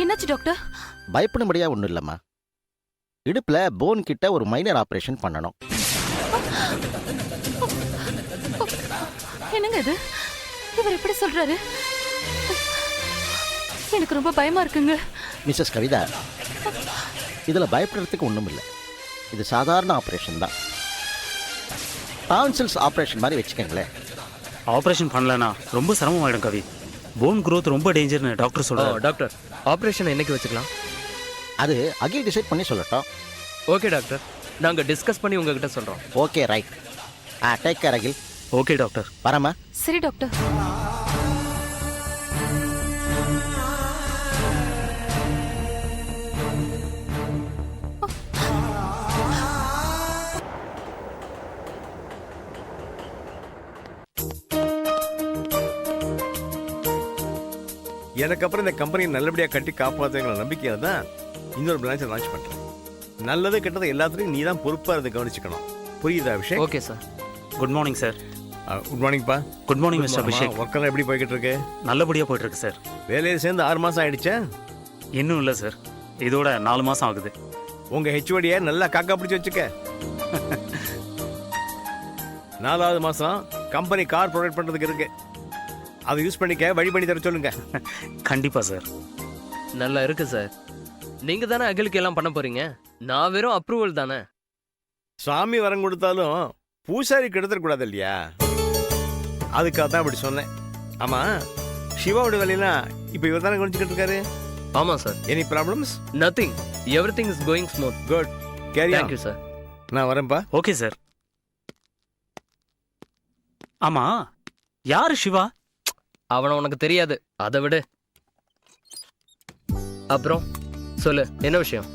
என்னாச்சு டாக்டர்? பயப்படும்படியா ஒன்றும் இல்லைம்மா. இடுப்புல போன் கிட்ட ஒரு மைனர் ஆப்ரேஷன் பண்ணணும். என்னங்க இது? இவர் எப்படி சொல்றாரு? எனக்கு ரொம்ப பயமா இருக்குங்க. மிஸ்ஸஸ் கவிதா, இதில் பயப்படுறதுக்கு ஒன்றும் இல்லை. இது சாதாரண ஆப்ரேஷன் தான். டான்சில்ஸ் ஆப்ரேஷன் மாதிரி வச்சுக்கோங்களேன். ஆப்ரேஷன் பண்ணலனா ரொம்ப சிரமமாயிடும் கவி. போன் growth ரொம்ப டேஞ்சர்னு டாக்டர் சொல்றாரு. டாக்டர், ஆப்ரேஷன் என்னைக்கு வச்சுக்கலாம்? அது அகில் டிசைட் பண்ணி சொல்லட்டும். ஓகே டாக்டர், நாங்கள் டிஸ்கஸ் பண்ணி உங்ககிட்ட சொல்கிறோம். Okay right. Take care Akhil. Okay doctor. வரமா? சரி டாக்டர். எனக்கு அப்புறம் இந்த கம்பெனியை நல்லபடியாக கட்டி காப்பாற்றுங்கிற நம்பிக்கையில் தான் இன்னொரு பிரான்ச்சை லான்ச் பண்ணுறேன். நல்லது கெட்டது எல்லாத்துலையும் நீ தான் பொறுப்பாக இதை கவனிச்சுக்கணும். புரியுதா Abhishek? Okay sir. Good morning sir. Good மார்னிங்ப்பா. Good morning mister Abhishek. ஒர்க்கெல்லாம் எப்படி போய்கிட்டு இருக்கு? நல்லபடியாக போயிட்டு இருக்கு சார். வேலையில் சேர்ந்து 6 மாதம் ஆயிடுச்சா? இன்னும் இல்லை சார், இதோட 4 மாதம் ஆகுது. உங்கள் ஹெச்ஓடியை நல்லா காக்கா பிடிச்சி வச்சுக்க. 4வது மாதம் கம்பெனி கார் ப்ரொவைட் பண்ணுறதுக்கு இருக்கு. அதை யூஸ் பண்ணிக்க வழி பண்ணி தர சொல்லுங்க. கண்டிப்பாக சார். நல்லா இருக்கு சார். நீங்கள் தானே அகிலுக்கு எல்லாம் பண்ண போறீங்க, நான் வெறும் அப்ரூவல் தானே. சாமி வரம் கொடுத்தாலும் பூசாரி கெடுத்துடக்கூடாது இல்லையா? அதுக்காக தான் அப்படி சொன்னேன். ஆமாம், சிவாவோட வேலையெல்லாம் இப்போ இவர் தானே கவனிச்சுக்கிட்டு இருக்காரு? ஆமாம் sir. Any problems? Nothing, everything is going smooth. Good, carry on. Thank you sir. நான் வரேன்ப்பா. Okay sir. ஆமா, யாரு சிவா? அவனை உனக்கு தெரியாது, அதை விடு. அப்புறம் சொல்லு, என்ன விஷயம்?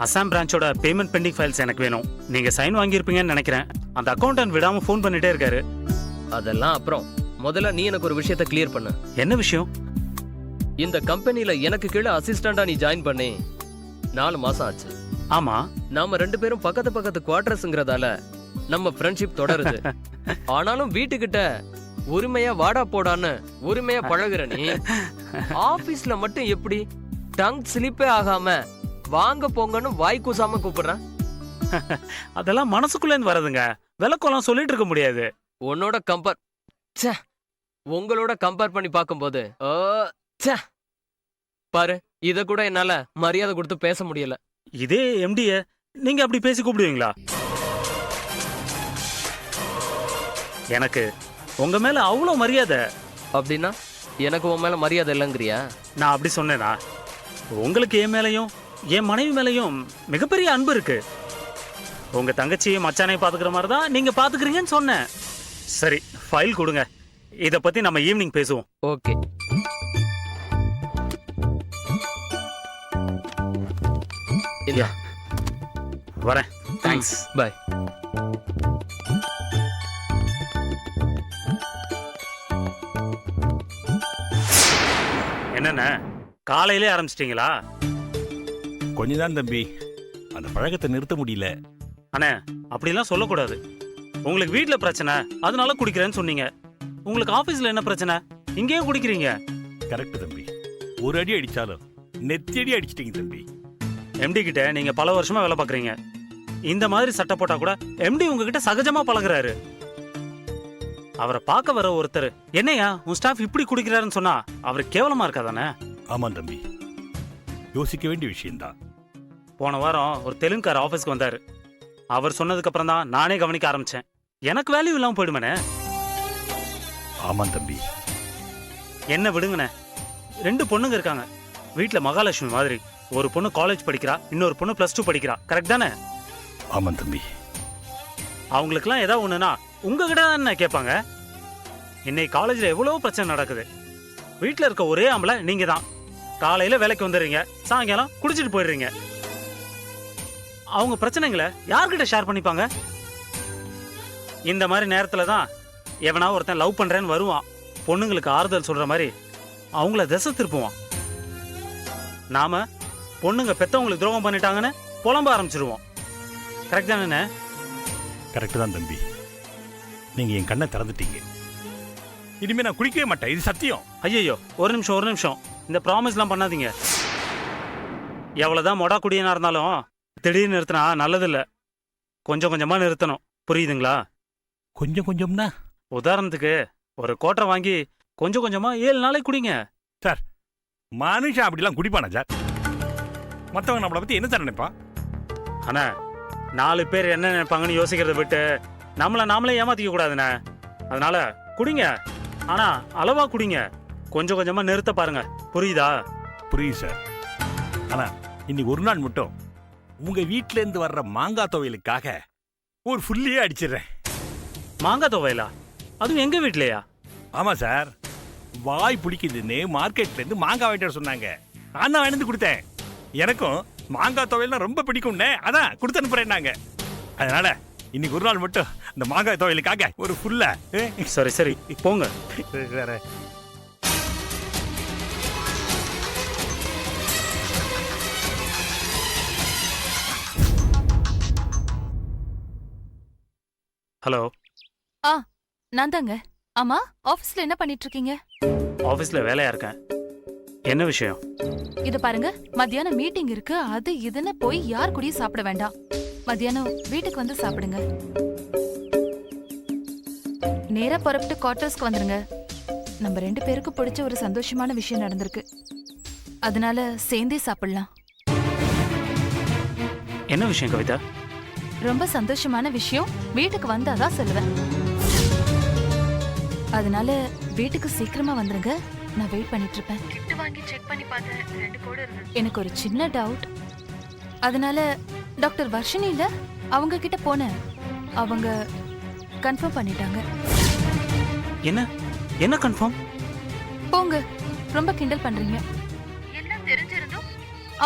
அசாம் பிரான்ச்சோட பேமெண்ட் பெண்டிங் ஃபைல்ஸ் எனக்கு வேணும். நீங்க சைன் வாங்கியிருப்பீங்கன்னு நினைக்கிறேன். அந்த அக்கௌண்டன்ட் விடாம ஃபோன் பண்ணிட்டே இருக்காரு. அதெல்லாம் அப்புறம், முதல்ல நீ எனக்கு ஒரு விஷயத்தை கிளியர் பண்ணு. என்ன விஷயம்? இந்த கம்பெனில எனக்கு கீழே அசிஸ்டண்டா நீ ஜாயின் பண்ணி 4 மாசம் ஆச்சு. ஆமா, நாம 2 பேரும் பக்கத்து பக்கத்து குவார்டர்ஸ்ங்கிறதால நம்ம ஃப்ரெண்ட்ஷிப் தொடருது. ஆனாலும் வீட்டுக்கிட்ட உரிமையா வாடா போடான்னு உரிமையா பழகுற நீ, ஆபீஸ்ல மட்டும் எப்படி டங் ஸ்லிப்பே ஆகாம வாங்க போங்கன்னு வாய் கூசாம கூப்பிடுறேன். அதெல்லாம் மனசுக்குள்ள இருந்து வரதுங்க. விளக்கெல்லாம் சொல்லிட்டு இருக்க முடியாது. உன்னோட உங்களோட கம்பேர் பண்ணி பார்க்கும்போது பாரு, இத கூட என்னால மரியாதை கொடுத்து பேச முடியல. இதே எம்டிய நீங்க அப்படி பேசி கூப்பிடுவீங்களா? எனக்கு உங்க மேல அவ்வளவு மரியாதை. அப்படின்னா எனக்கு உன் மேல மரியாதை இல்லைங்கிறியா? நான் அப்படி சொன்னேனா? உங்களுக்கு என் மேலையும் என் மனைவி மேலையும் மிகப்பெரிய அன்பு இருக்கு. உங்க தங்கச்சியும் மச்சானையும் பாத்துக்கிற மாதிரி தான் நீங்க பாத்துக்கிறீங்கன்னு சொன்னேன். சரி, ஃபைல் கொடுங்க. இத பத்தி நம்ம ஈவினிங் பேசுவோம். ஓகே. இல்ல, வரேன். தேங்க்ஸ். பை. என்னண்ணே, காலையிலே ஆரம்பிச்சிட்டீங்களா? கொஞ்சதான் தம்பி, அந்த பழக்கத்தை நிறுத்த முடியல. அண்ணே, அப்படிலாம் சொல்லக்கூடாது. உங்களுக்கு வீட்டில் பிரச்சனை, அதனால குடிக்கிறேன்னு சொன்னீங்க. உங்களுக்கு ஆஃபீஸில் என்ன பிரச்சனை, இங்கேயும் குடிக்கிறீங்க? கரெக்ட் தம்பி, ஒரு அடி அடிச்சாலும் நெத்தியடி அடிச்சிட்டீங்க தம்பி. எம்டி கிட்ட நீங்க பல வருஷமா வேலை பார்க்குறீங்க. இந்த மாதிரி சட்டை போட்டா கூட எம்டி உங்ககிட்ட சகஜமா பழகுறாரு. அவரை பார்க்க வர ஒருத்தர் என்னையா உன் ஸ்டாஃப் இப்படி குடிக்கிறாருன்னு சொன்னா அவருக்கு கேவலமா இருக்காதானே? ஆமாம் தம்பி, யோசிக்க வேண்டிய விஷயம்தான். போன வாரம் ஒரு தெலுங்குக்கார ஆஃபீஸ்க்கு வந்தாரு. அவர் சொன்னதுக்கு அப்புறம் தான் நானே கவனிக்க ஆரம்பிச்சேன். எனக்கு வேல்யூ இல்லாம போயிடுமானே? ஆமாம் தம்பி. என்ன விடுங்கண்ணே. 2 பொண்ணுங்க இருக்காங்க வீட்டுல, மகாலட்சுமி மாதிரி. ஒரு பொண்ணு காலேஜ் படிக்கிறா, இன்னொரு பொண்ணு +2 படிக்கிறா. கரெக்ட் தானே? ஆமாம் தம்பி. அவங்களுக்குலாம் ஏதாவது ஒண்ணுனா உங்ககிட்ட தான் கேட்பாங்க. இன்னைக்கு காலேஜ்ல எவ்வளவு பிரச்சனை நடக்குது. வீட்டுல இருக்க ஒரே ஆம்பளை நீங்க தான். காலையில வேலைக்கு வந்துடுறீங்க, சாயங்காலம் குடிச்சிட்டு போயிடுறீங்க. அவங்க பிரச்சனைகளை யார்கிட்ட ஷேர் பண்ணிப்பாங்க? இந்த மாதிரி நேரத்துல தான் எவனா ஒருத்தன் லவ் பண்றேன்னு வருவான். பொண்ணுங்களுக்கு ஆறுதல் சொல்ற மாதிரி அவங்கள திசை திருப்புவான். நாம பொண்ணுங்க பெத்தவங்களுக்கு துரோகம் பண்ணிட்டாங்கன்னு புலம்ப ஆரம்பிச்சிருவோம். கரெக்ட் தானே? கரெக்ட் தான் தம்பி. நீங்க என் கண்ணை திறந்துட்டீங்க. இனிமே நான் குடிக்கவே மாட்டேன், இது சத்தியம். ஐயோ, ஒரு நிமிஷம். இந்த ப்ராமிஸ்லாம் பண்ணாதீங்க. எவ்வளவுதான் மொடா குடியனா இருந்தாலும் திடீர்னு நிறுத்தினா நல்லதில்ல. கொஞ்சம் கொஞ்சமா நிறுத்தணும். புரியுதுங்களா? கொஞ்சம் கொஞ்சம்னா உதாரணத்துக்கு ஒரு கோட்டரை வாங்கி கொஞ்சம் கொஞ்சமா 7 நாளைக்கு குடிங்க. மனுஷன் அப்படிலாம் குடிப்பானா சார்? மற்றவங்க நம்மளை பத்தி என்ன சார் நினைப்பான்? அண்ணா 4 பேர் என்ன நினைப்பாங்கன்னு யோசிக்கிறத விட்டு நாமளே ஏமாத்திக்க கூடாதுண்ணே. அதனால குடிங்க, ஆனா அளவா குடிங்க. கொஞ்சம் கொஞ்சமா நிறுத்த பாருங்க. புரியுதா? புரியுது சார். ஆனா இன்னைக்கு ஒரு நாள் மட்டும் உங்க வீட்ல இருந்து வர்ற மாங்காய் துவையலுக்காக ஒரு ஃபுல்லியே அடிச்சிடுறேன். மாங்காய் துவையலா? அதுவும் எங்க வீட்லயா? ஆமா சார், வாய் பிடிக்குதுன்னு மார்க்கெட்ல இருந்து மாங்காய் வாங்கிட்டு வர சொன்னாங்க. நான் தான் வாங்கிட்டு கொடுத்தேன். எனக்கும் மாங்காய் துவையல்னா ரொம்ப பிடிக்கும்னே, அதான் கொடுத்து அனுப்புறேன்னாங்க. அதனால இன்னைக்கு ஒரு நாள் மட்டும் இந்த மாங்காய் துவையலுக்காக ஒரு ஃபுல்லா. சரி சரி போங்க. வேற ஹலோ, நான் தாங்க. ஆமா, ஆபீஸ்ல என்ன பண்ணிட்டு இருக்கீங்க? ஆபீஸ்ல வேலையா இருக்கேன். என்ன விஷயம்? இத பாருங்க, மத்தியானம் மீட்டிங் இருக்கு, அது இதுன்னு போய் யார் கூடயும் சாப்பிட வேண்டாம். மத்தியானம் வீட்டுக்கு வந்து சாப்பிடுங்க. நேரா புறப்பட்டு குவார்டர்ஸ்க்கு வந்துருங்க. நம்ம 2 பேருக்கு பிடிச்ச ஒரு சந்தோஷமான விஷயம் நடந்திருக்கு. அதனால சேர்ந்தே சாப்பிடலாம். என்ன விஷயம் கவிதா? ரொம்ப சந்தோஷமான விஷயம். வீட்டுக்கு வந்தாதான் சொல்லுவேன். அதனால வீட்டுக்கு சீக்கிரமா வந்துருங்க. நான் வெயிட் பண்ணிட்டு இருப்பேன். கிட் வாங்கி செக் பண்ணி பார்த்தேன், 2 கோடு இருக்கு. எனக்கு ஒரு சின்ன டவுட். அதனால டாக்டர் வர்ஷினி இல்ல, அவங்க கிட்ட போனேன். அவங்க கன்ஃபார்ம் பண்ணிட்டாங்க. என்ன கன்ஃபார்ம்? போங்க, ரொம்ப கிண்டல் பண்றீங்க. எல்லாம் தெரிஞ்சிருந்தும்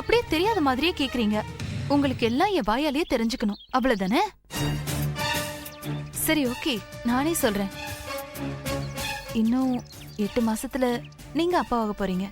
அப்படியே தெரியாத மாதிரியே கேக்குறீங்க. உங்களுக்கு எல்லாம் என் வாயாலேயே தெரிஞ்சுக்கணும், அவ்வளவுதானே? சரி, ஓகே, நானே சொல்றேன். இன்னும் 8 மாசத்துல நீங்க அப்பாவாக போறீங்க.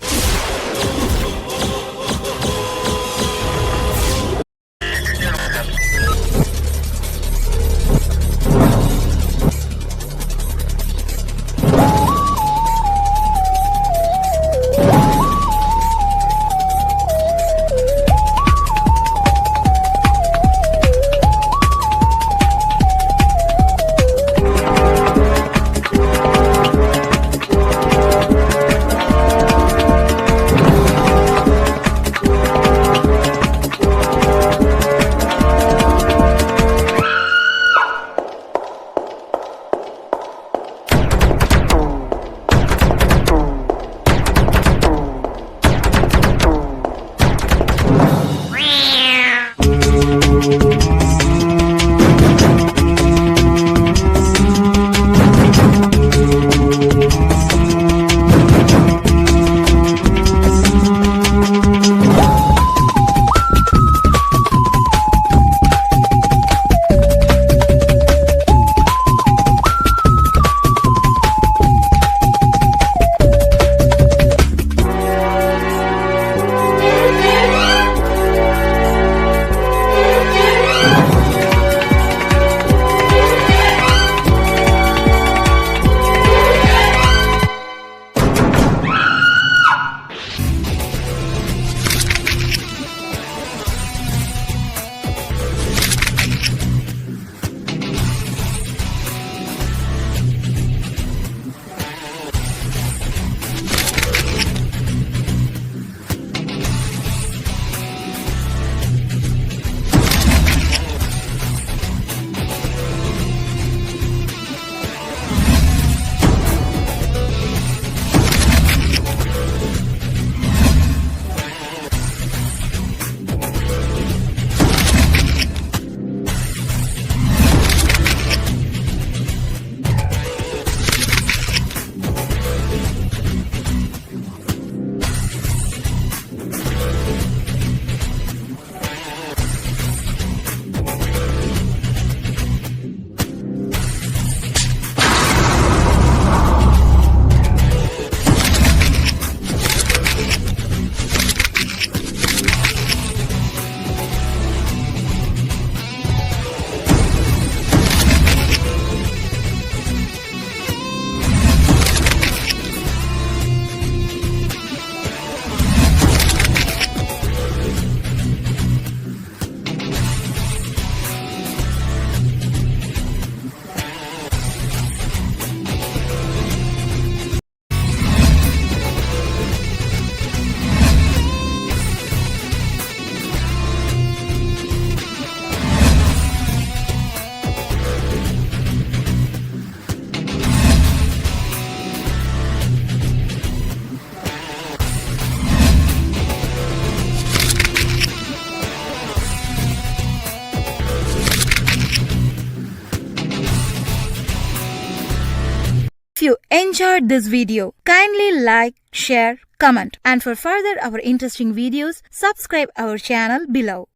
enjoyed this video, kindly like, share, comment, and for further our interesting videos, subscribe our channel below.